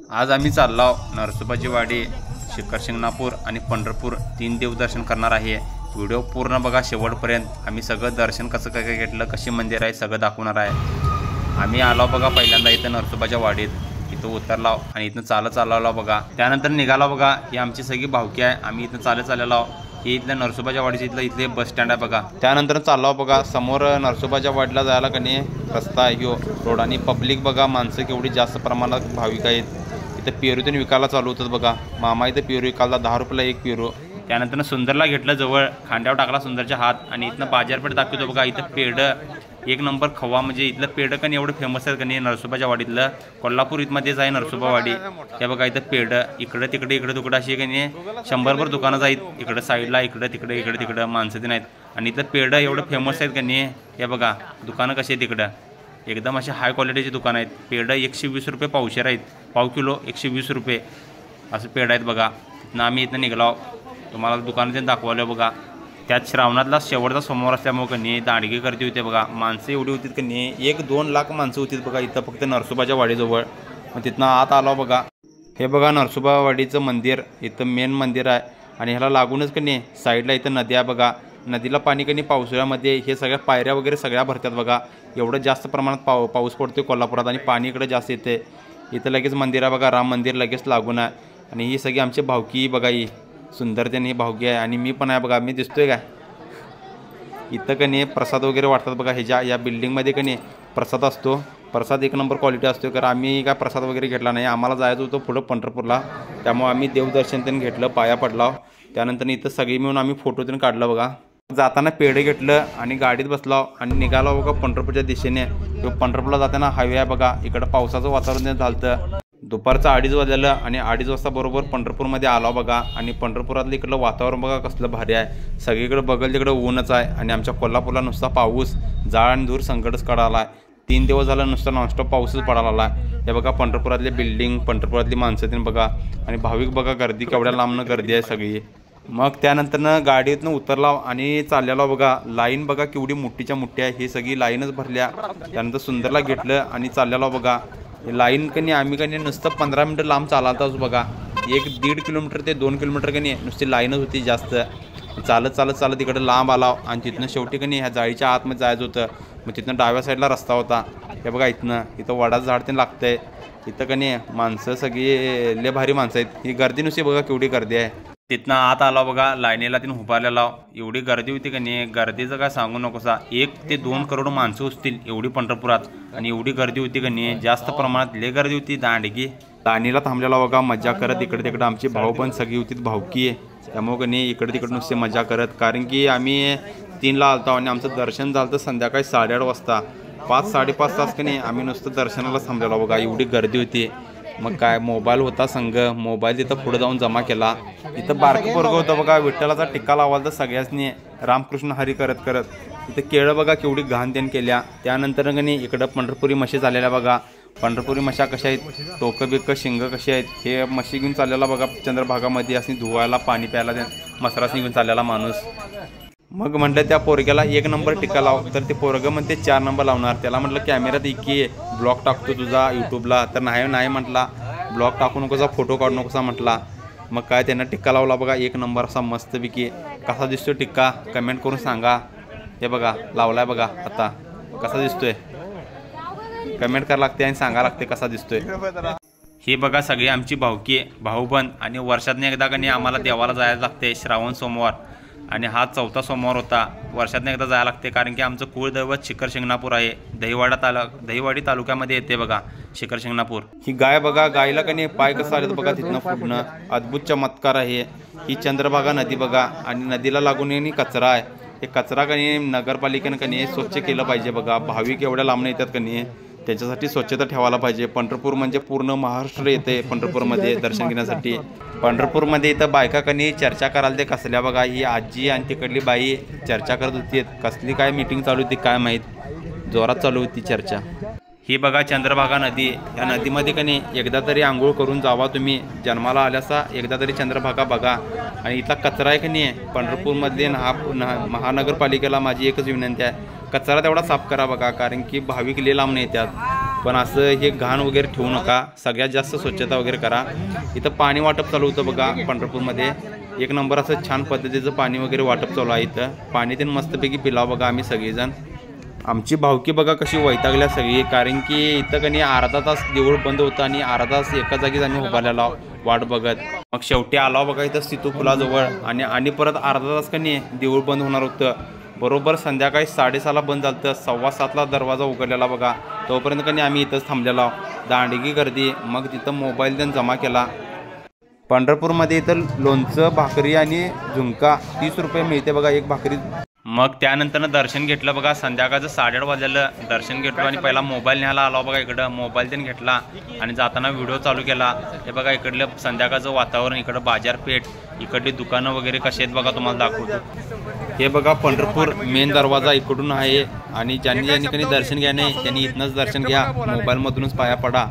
आज आम्ही चाललो नरसोबाची वाडी, शिखर शिंगणापूर आणि पंढरपूर 3 देवदर्शन करणार आहे। व्हिडिओ पूर्ण बघा शेवटपर्यंत। आम्ही सगळं दर्शन कसं काय घेतलं, कशी मंदिर आहे सगळं दाखवणार आहे। आम्ही आलो बघा पहिल्यांदा इथं नरसोबाच्या वाडीत, इथं उतरलो आणि इथनं चाललो बघा। त्यानंतर निघालो बघा। ही आमची सगळी भावकी आहे। आम्ही इथं चाललो हे इथल्या नरसोबाच्या वाडीचं इथले बस स्टँड आहे बघा। त्यानंतर चाललो बघा समोर नरसोबाच्या वाडीला जायला कनी रस्ता आहे ह्यो रोड, आणि पब्लिक बघा माणसं केवढी जास्त प्रमाणात भाविक आहेत। इथं पेरूतून विकायला चालू होतं बघा। मामा इथं पेरू विकायला 10 रुपयाला एक पेरू। त्यानंतर सुंदरला घेतलं जवळ, खांद्यावर टाकला सुंदरच्या हात, आणि इथनं बाजारपेठ दाखवतो बघा। इथं पेढ एक नंबर खवा, म्हणजे इथलं पेढ कनी एवढं फेमस आहे कनी नरसोबाच्या वाडीतलं। कोल्हापूर मध्येच आहे नरसोबा वाडी। हे बघा इथं पेढ इकडं तिकडं अशी कनी 100भर दुकानं आहेत। इकडं साईडला इकडं तिकडं माणसं दिन आहेत, आणि इथलं पेढ एवढं फेमस आहेत कनी। हे बघा दुकानं कशी आहेत तिकडं, एकदम असे हाय क्वालिटीचे दुकान आहेत। पेढ 120 रुपये पावशेर आहेत, पाव किलो 120 रुपये असं पेढ आहेत बघा। तिथनं आम्ही इथनं निघालो, तुम्हाला दुकानात दाखवलं बघा। त्यात श्रावणातला शेवटचा सोमवार असल्यामुळे कनी दांडगी गर्दी होते बघा। माणसं एवढी होती कनी 1-2 लाख माणसं होती बघा इथं फक्त नरसोबाच्या वाडीजवळ। मग तिथनं आत आलो बघा। हे बघा नरसोबा वाडीचं मंदिर, इथं मेन मंदिर आहे, आणि ह्याला लागूनच कनी साईडला इथं नदी आहे बघा। नदीला पाणी कनी पावसाळ्यामध्ये हे सगळ्या पायऱ्या वगैरे सगळ्या भरतात बघा। एवढं जास्त प्रमाणात पाऊस पडतो कोल्हापुरात, आणि पाणी इकडे जास्त येते। इथं लगेच मंदिर आहे बघा, राम मंदिर लगेच लागून आहे। आणि ही सगळी आमची भावकी बघा, ही सुंदर त्यांनी भावकी आहे, आणि मी पण आहे बघा। मी दिसतोय काय इथं कनी प्रसाद वगैरे वाटतात बघा। ह्याच्या या बिल्डिंगमध्ये कनी प्रसाद असतो, प्रसाद 1 नंबर क्वालिटी असतो। कारण आम्ही काय प्रसाद वगैरे घेतला नाही, आम्हाला जायचं होतं पुढं पंढरपूरला, त्यामुळे आम्ही देवदर्शन त्यांनी घेतलं, पाया पडला। त्यानंतर इथं सगळी मिळून आम्ही फोटो त्यांनी काढलं बघा। जाताना पेढ घेतलं आणि गाडीत बसलो आणि निघालो बघा पंढरपूरच्या दिशेने। पंढरपूरला जाताना हायवे आहे बघा। इकडं पावसाचं वातावरण झालं, दुपारचं 2:30 वाजलेलं, आणि 2:30 वाजता बरोबर पंढरपूरमध्ये आलो बघा। आणि पंढरपुरातलं इकडलं वातावरण बघा कसलं भारी आहे। सगळीकडे बघल तिकडे ऊनच आहे, आणि आमच्या कोल्हापूरला नुसता पाऊस जाळ आणि धूर संकटच काढायला आहे। 3 दिवस झालं नुसतं नॉनस्टॉप पाऊसच पडायला आहे। हे बघा पंढरपुरातले बिल्डिंग, पंढरपुरातली माणसं तीन बघा, आणि भाविक बघा गर्दी केवढ्या लांबनं गर्दी आहे सगळी। मग त्यानंतरनं गाडीतनं उतरला आणि चाललेलो बघा। लाईन बघा केवढी मोठीच्या मोठी आहे, ही सगळी लाईनच भरल्या। त्यानंतर सुंदरला घेतलं आणि चाललेलो बघा। लाईन कनी आम्ही कनी नुसतं 15 मिनटं लांब चालताच बघा। 1-1.5 किलोमीटर ते 2 किलोमीटर कनी नुसती लाईनच होती जास्त। चालत इकडे लांब आला, आणि तिथनं शेवटी कनी ह्या जाळीच्या आतमध्ये जायचं होतं। मग तिथनं डाव्या साईडला रस्ता होता। हे बघा इथं वडाचं झाड ते लागतंय। इथं कनी माणसं सगळी लय भारी माणसं आहेत। ही गर्दी नुसती बघा केवढी गर्दी आहे। तिथनं आत आला बघा, लाईनीला तिनं उभारलेला, एवढी गर्दी होती कनी, गर्दीचं काय सांगू नकोसा। 1 ते 2 करोड माणसं असतील एवढी पंढरपुरात, आणि एवढी गर्दी होती कनी, जास्त प्रमाणात लय गर्दी होती। दांडगी लाईनीला थांबलेला बघा मजा करत। इकडे तिकडे आमची भाऊ पण सगळी होती भावकी, त्यामुळे कनी इकडे तिकडे नुसते मजा करत। कारण की आम्ही 3ला आलतो, आणि आमचं दर्शन झालं संध्याकाळी 8:30 वाजता। 5-5.5 तास कनी आम्ही नुसतं दर्शनाला थांबलेलो बघा, एवढी गर्दी होती। मग काय मोबाईल होता संघ, मोबाईल तिथं पुढे जाऊन जमा केला। इथं बारकं पोरगं होतं बघा, विठ्ठलाचा टिक्का लावायला तर सगळ्यांनी रामकृष्ण हरी करत इथं केळं बघा केवढी घाण त्यानं केल्या। त्यानंतर कनी इकडं पंढरपुरी म्हशी झालेल्या बघा। पंढरपुरी म्हशा कशा आहेत, टोकं बिकं शिंग कशी आहेत, हे म्हशी घेऊन चाललेला बघा चंद्रभागामध्ये, असं धुवायला पाणी प्यायला मसरास घेऊन चाललेला माणूस। मग म्हटलं त्या पोरग्याला 1 नंबर टिक्का लाव, तर ते पोरगं म्हणते 4 नंबर लावणार। त्याला म्हटलं कॅमेरात की ब्लॉग टाकतो तुझा यूट्यूबला, तर नाही म्हटला, ब्लॉग टाकू नकोसा, फोटो काढू नकोसा म्हटला। मग काय त्यांना टिक्का लावला बघा 1 नंबर असा मस्तपैकी। कसा दिसतोय टिक्का कमेंट करून सांगा। हे बघा लावलाय बघा, आता कसा दिसतोय कमेंट करायला लागते आणि सांगा लागते कसा दिसतोय। ही बघा सगळी आमची भावकी भाऊबंद, आणि वर्षातनं एकदा कनी आम्हाला देवाला जायला लागते श्रावण सोमवार, आणि हा 4था सोमवार होता। वर्षातनं एकदा जायला लागते, कारण की आमचं कुळदैवत शिखर शिंगणापूर आहे। दहिवाडी तालुक्यामध्ये येते बघा शिखर शिंगणापूर। ही गाय बघा, गायला कनी पाय कसं आले बघा तिथनं फुटणं, अद्भुत चमत्कार आहे। ही चंद्रभागा नदी बघा, आणि नदीला लागून कचरा आहे। हे कचरा कनी नगरपालिकेनं कनी स्वच्छ केलं पाहिजे बघा। भाविक एवढ्या लांबून येतात कनी, त्याच्यासाठी स्वच्छता ठेवायला पाहिजे। पंढरपूर म्हणजे पूर्ण महाराष्ट्र येते पंढरपूरमध्ये दर्शन घेण्यासाठी। पंढरपूरमध्ये इथं बायका कनी चर्चा करायला ते कसल्या बघा। ही आजी आणि तिकडली बाई चर्चा करत होती, कसली काय मीटिंग चालू होती काय माहीत, जोरात चालू होती चर्चा। ही बघा चंद्रभागा नदी, या नदीमध्ये कनी एकदा तरी आंघोळ करून जावा तुम्ही। जन्माला आल्यासा एकदा तरी चंद्रभागा बघा। आणि इथला कचरा आहे कनी पंढरपूरमधले महानगरपालिकेला माझी एकच विनंती आहे, कचरा तेवढा साफ करा बघा, कारण की भाविक लय लांबून येतात। पण असं हे घाण वगैरे ठेवू नका, सगळ्यात जास्त स्वच्छता वगैरे करा। इथं पाणी वाटप चालू होतं बघा पंढरपूरमध्ये, एक नंबर असं छान पद्धतीचं पाणी वगैरे वाटप चालू आहे। इथं पाणी ते मस्तपैकी पिलाव बघा आम्ही सगळेजण। आमची भावकी बघा कशी वैतागल्या सगळी, कारण की इथं कणी अर्धा तास देऊळ बंद होतं आणि अर्धा तास एका जागीच आम्ही उभारलेला वाट बघत। मग शेवटी आलो बघा इथं सितू पुलाजवळ, आणि परत अर्धा तास कणी देऊळ बंद होणार होतं। बरोबर संध्याकाळी 6:30ला बंद झालं, 6:15ला दरवाजा उघडलेला बघा। तोपर्यंत कणी आम्ही इथंच थांबलेलो, दांडगी गर्दी। मग तिथं मोबाईल त्यांनी जमा केला। पंढरपूरमध्ये इथं लोणचं, भाकरी आणि झुणका 30 रुपये मिळते बघा एक भाकरी। मग त्यानंतर दर्शन घेतलं बघा, संध्याकाळचं 8:30 वाजलेलं। दर्शन घेतलं आणि पहिला मोबाईल न्यायला आलो बघा इकडं, मोबाईल त्यांनी घेतला आणि जाताना व्हिडिओ चालू केला। हे बघा इकडलं संध्याकाळचं वातावरण, इकडं बाजारपेठ, इकडली दुकानं वगैरे कशी आहेत बघा तुम्हाला दाखवतो। हे बघा पंढरपूर मेन दरवाजा इकडून आहे, आणि ज्यांनी काही दर्शन घ्या नाही त्यांनी इथनंच दर्शन घ्या, मोबाईलमधूनच पाया पडा।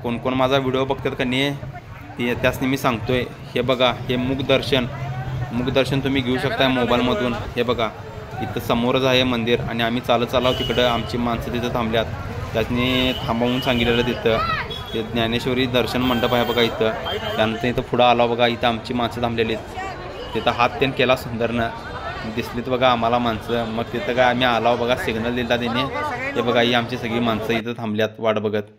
कोण कोण माझा व्हिडिओ बघतात का नाही त्यासनी मी सांगतोय। हे बघा हे मुखदर्शन तुम्ही घेऊ शकता मोबाईलमधून। हे बघा इथं समोरच आहे मंदिर, आणि आम्ही चालत चालाव तिकडं, आमची माणसं तिथं थांबल्यात, त्यातनी थांबवून सांगितलेलं तिथं ते ज्ञानेश्वरी दर्शन मंडप आहे बघा इथं। त्यानंतर इथं पुढं आला बघा, इथं आमची माणसं थांबलेली, तिथं हात त्यांनी केला सुंदरनं, दिसलीत बघा आम्हाला माणसं। मग तिथं काय आम्ही आलाव बघा, सिग्नल दिला त्याने। हे बघा ही आमची सगळी माणसं इथं थांबल्यात वाट बघत।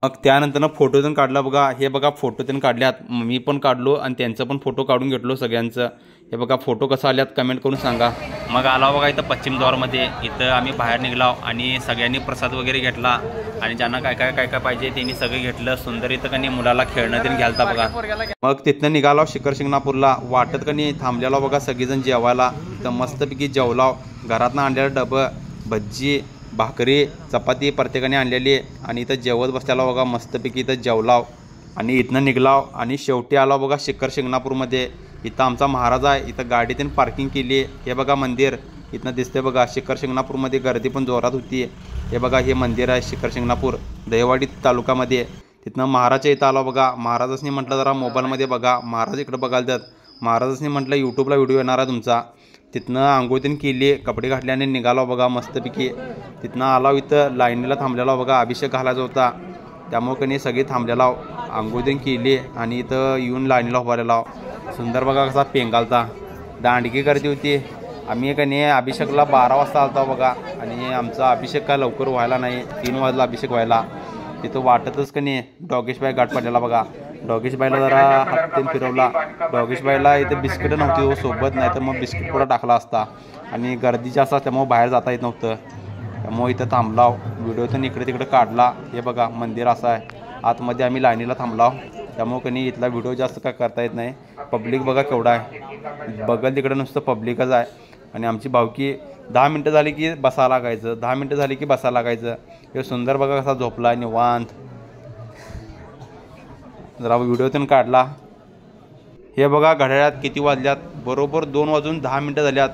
मग त्यानंतर फोटो पण काढला बघा, हे बघा फोटो पण काढल्यात, मी पण काढलो आणि त्यांचं पण फोटो काढून घेतलो सगळ्यांचं। हे बघा फोटो कसं आल्यात कमेंट करून सांगा। मग आला बघा इथं पश्चिम द्वारमध्ये, इथं आम्ही बाहेर निघलो आणि सगळ्यांनी प्रसाद वगैरे घेतला, आणि ज्यांना काय काय पाहिजे त्यांनी सगळं घेतलं। सुंदर इथं कणी मुलाला खेळणं त्यांनी घ्यालता बघा। मग तिथनं निघालो शिखर शिंगणापूरला, वाटत कणी थांबलेलो बघा सगळेजण जेवायला। इथं मस्तपैकी जेवलाव, घरातनं आणलेलं डबं, भज्जी, भाकरी, चपाती प्रत्येकाने आणलेली, आणि इथं जेवत बसलेला बघा मस्तपैकी इथं जेवलाव, आणि इथनं निघलाव आणि शेवटी आलो बघा शिखर शिंगणापूरमध्ये। इथं आमचा महाराज आहे, इथं गाडी त्यांनी पार्किंग केली। हे बघा मंदिर इथनं दिसते बघा। शिखर शिंगणापूरमध्ये गर्दी पण जोरात होती। हे बघा हे मंदिर आहे शिखर शिंगणापूर, दहिवाडी तालुक्यामध्ये। तिथनं महाराजच्या इथं आलो बघा, महाराजांनी म्हटलं जरा मोबाईलमध्ये बघा, महाराज इकडं बघायला द्यात। महाराजांनी म्हटलं यूट्यूबला व्हिडिओ येणार आहे तुमचा। तिथनं आंघोळ त्यांनी केली, कपडे घातल्याने निघालो बघा मस्तपैकी। तिथनं आलो इथं लाईनीला थांबलेला बघा, अभिषेक घालायचा होता, त्यामुळे कणी सगळी थांबलेला, आंघोळ त्यांनी केली आणि इथं येऊन लाईनीला उभारलेला। सुंदर बघा कसा पेंगालता, दांडगी गर्दी होती। आम्ही कणी अभिषेकला 12 वाजता आलता बघा, आणि आमचा अभिषेक काय लवकर व्हायला नाही, 3 वाजला अभिषेक व्हायला। तिथं वाटतच कणी डॉगेशबाई गाठ पडलेला बघा, डॉगेशबाईला जरा हात त्यांनी फिरवला। डॉगेशबाईला इथं बिस्किट नव्हती हो सोबत, नाही तर मग बिस्किट पुढं टाकला असता, आणि गर्दी जास्त त्यामुळे बाहेर जाता येत नव्हतं, त्यामुळे इथं थांबलाव। व्हिडिओ तर इकडे तिकडे काढला। हे बघा मंदिर असं आहे, आतमध्ये आम्ही लाईनीला थांबलाव, त्यामुळे कणी इथला व्हिडिओ जास्त काय करता येत नाही। पब्लिक बघा केवढा आहे, बघल तिकडे नुसतं पब्लिकच आहे। आणि आमची भावकी 10 मिनटं झाली की बसायला लागायचं, 10 मिनटं झाली की बसायला लागायचं। हे सुंदर बघा कसा झोपला निवांत, जरा व्हिडिओ पण काढला। हे बघा घड्याळात किती वाजल्यात, बरोबर 2 वाजून 10 मिनटं झाल्यात,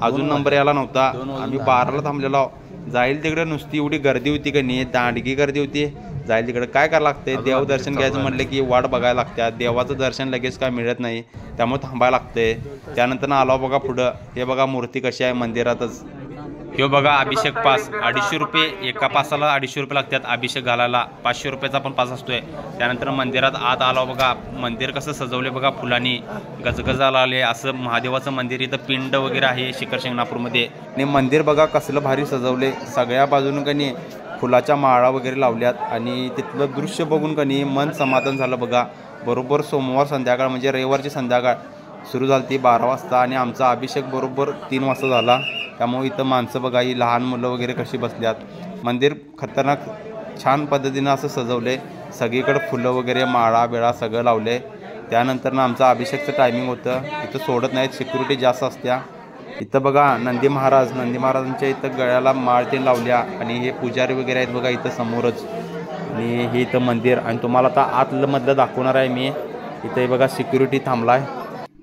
अजून नंबर यायला नव्हता। आम्ही 12ला थांबलेलो, जाईल तिकडे नुसती एवढी गर्दी होती का नाही, दांडगी गर्दी होती। जाईल तिकडे काय करायला लागते, देवदर्शन घ्यायचं म्हटलं की वाट बघायला लागते, देवाचं दर्शन लगेच काय मिळत नाही, त्यामुळे थांबायला लागते। त्यानंतर आलो बघा पुढं, हे बघा मूर्ती कशी आहे मंदिरातच। हे बघा अभिषेक पास 250 रुपये, एका पासाला 250 रुपये लागतात अभिषेक घालायला, 500 रुपयाचा पण पास असतोय। त्यानंतर मंदिरात आत आलो बघा, मंदिर कसं सजवले बघा फुलांनी, गजगजाला आले असं महादेवाचं मंदिर। इथं पिंड वगैरे आहे शिखर शिंगणापूरमध्ये, आणि मंदिर बघा कसलं भारी सजवले, सगळ्या बाजून कणी फुलाच्या माळा वगैरे लावल्यात, आणि तिथलं दृश्य बघून कणी मन समाधान झालं बघा। बरोबर सोमवार संध्याकाळ म्हणजे रविवारची संध्याकाळ सुरू झाली ती 12 वाजता, आणि आमचा अभिषेक बरोबर 3 वाजता झाला। त्यामुळे इथं माणसं बघा, ही लहान मुलं वगैरे कशी बसल्यात। मंदिर खतरनाक छान पद्धतीनं असं सजवले, सगळीकडे फुलं वगैरे माळा बिळा सगळं लावले। त्यानंतर आमचा अभिषेकचं टायमिंग होतं, इथं सोडत नाहीत, सिक्युरिटी जास्त असत्या। इथं बघा नंदी महाराजांच्या इथं गळ्याला माळ ते लावल्या, आणि हे पुजारी वगैरे आहेत बघा इथं समोरच, आणि हे इथं मंदिर। आणि तुम्हाला आता आतमधलं दाखवणार आहे मी। इथे बघा सिक्युरिटी थांबलाय।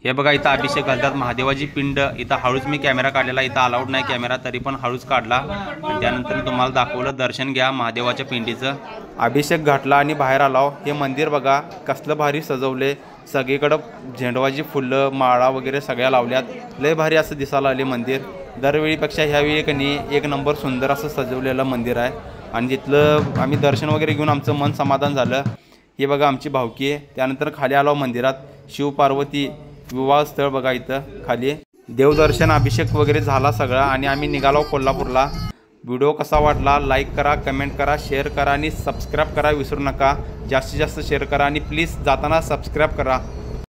हे बघा इथं अभिषेक घालतात, महादेवाची पिंड। इथं हळूच मी कॅमेरा काढलेला, इथं अलाउड नाही कॅमेरा, तरी पण हळूच काढला। आणि त्यानंतर तुम्हाला दाखवलं, दर्शन घ्या महादेवाच्या पिंडीचं। अभिषेक घातला आणि बाहेर आलो। हे मंदिर बघा कसलं भारी सजवले, सगळीकडं झेंडवाची फुलं माळा वगैरे सगळ्या लावल्यात, लय भारी असं दिसायला आले मंदिर। दरवेळीपेक्षा ह्यावेळी कणी 1 नंबर सुंदर असं सजवलेलं मंदिर आहे। आणि तिथलं आम्ही दर्शन वगैरे घेऊन आमचं मन समाधान झालं। हे बघा आमची भावकी आहे। त्यानंतर खाली आलो मंदिरात, शिवपार्वती विवाह स्थळ बघा इथं खाली। देवदर्शन अभिषेक वगैरे झाला सगळा आणि आम्ही निघालो कोल्हापूरला। व्हिडिओ कसा वाटला लाईक करा, कमेंट करा, शेअर करा आणि सबस्क्राईब करा विसरू नका। जास्तीत जास्त शेअर करा आणि प्लीज जाताना सबस्क्राईब करा।